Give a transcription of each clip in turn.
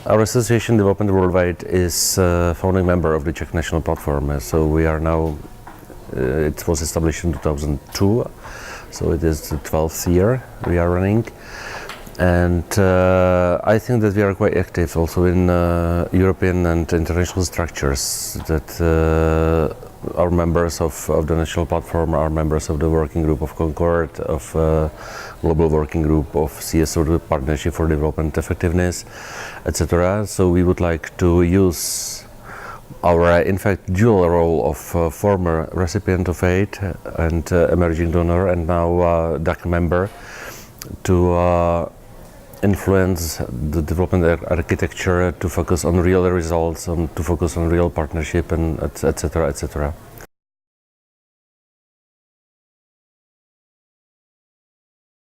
Our association, Development Worldwide, is a founding member of the Czech National Platform. So we are now, it was established in 2002, so it is the 12th year we are running. And I think that we are quite active also in European and international structures, that our members of the National Platform are members of the Working Group of Concord, of Global Working Group of CSO, the Partnership for Development Effectiveness, etc. So we would like to use our, in fact, dual role of former recipient of aid and emerging donor and now DAC member to influence the development architecture, to focus on real results, to focus on real partnership, and etc., etc.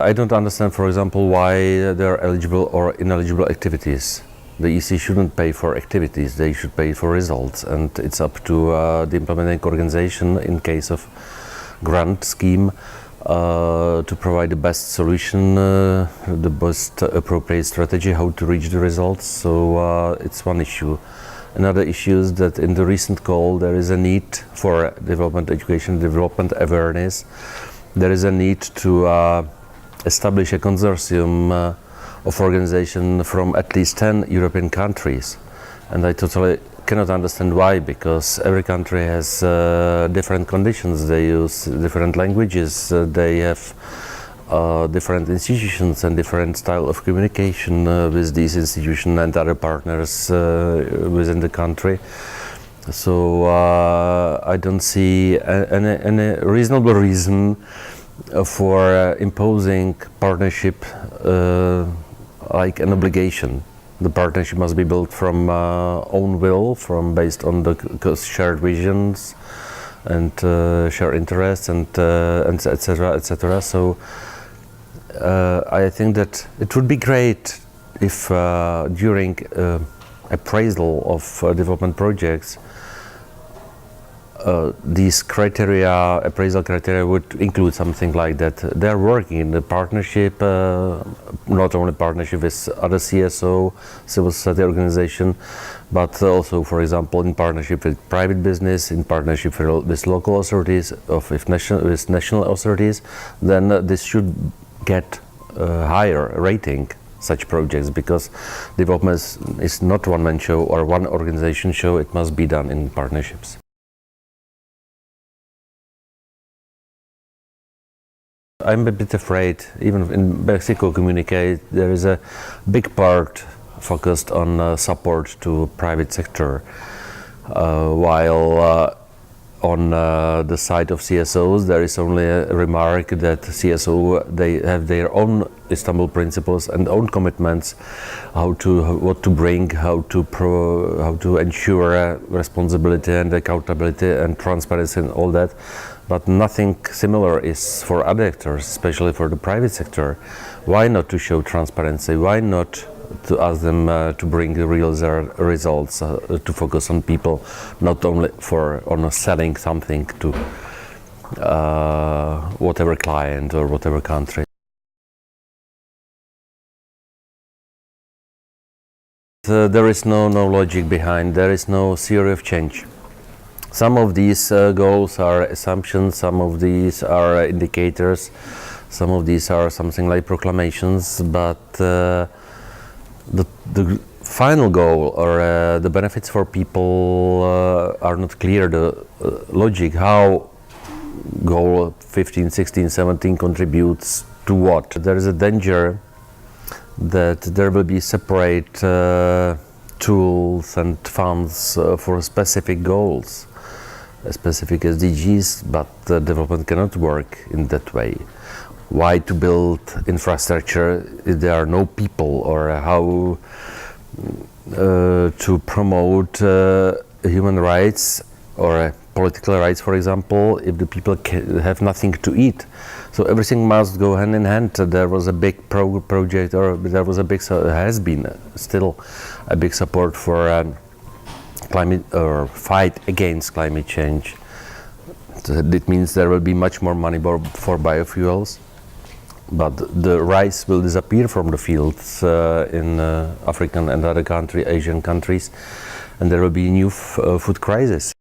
I don't understand, for example, why there are eligible or ineligible activities. The EC shouldn't pay for activities, they should pay for results, and it's up to the implementing organization in case of grant scheme to provide the best solution, the best appropriate strategy, how to reach the results. So it's one issue. Another issue is that in the recent call there is a need for development education, development awareness. There is a need to establish a consortium of organizations from at least 10 European countries. And I totally cannot understand why, because every country has different conditions, they use different languages, they have different institutions and different style of communication with these institutions and other partners within the country. So I don't see any reasonable reason for imposing partnership like an obligation. The partnership must be built from own will, based on the shared visions and shared interests, and etc., etc. So I think that it would be great if during appraisal of development projects these criteria, appraisal criteria, would include something like that. They're working in the partnership, not only partnership with other CSO, civil society organization, but also, for example, in partnership with private business, in partnership with local authorities, with national authorities. Then this should get a higher rating, such projects, because development is not one-man show or one organization show. It must be done in partnerships. I'm a bit afraid, even in Mexico communique, there is a big part focused on support to private sector, while on the side of CSOs there is only a remark that CSO, they have their own Istanbul principles and own commitments, what to bring, how to ensure responsibility and accountability and transparency and all that. But nothing similar is for other actors, especially for the private sector. Why not to show transparency? Why not to ask them to bring the real results, to focus on people, not only on selling something to whatever client or whatever country? There is no logic behind, there is no theory of change. Some of these goals are assumptions, some of these are indicators, some of these are something like proclamations, but the final goal or the benefits for people are not clear. The logic, how goal 15, 16, 17 contributes to what. There is a danger that there will be separate tools and funds for specific goals, specific SDGs, but development cannot work in that way. Why to build infrastructure if there are no people, or how to promote human rights or political rights, for example, if the people have nothing to eat? So everything must go hand in hand. There was a big project, or there was a big, has been still a big support for climate or fight against climate change. So it means there will be much more money for biofuels. but the rice will disappear from the fields in African and other Asian countries, and there will be a new food crisis.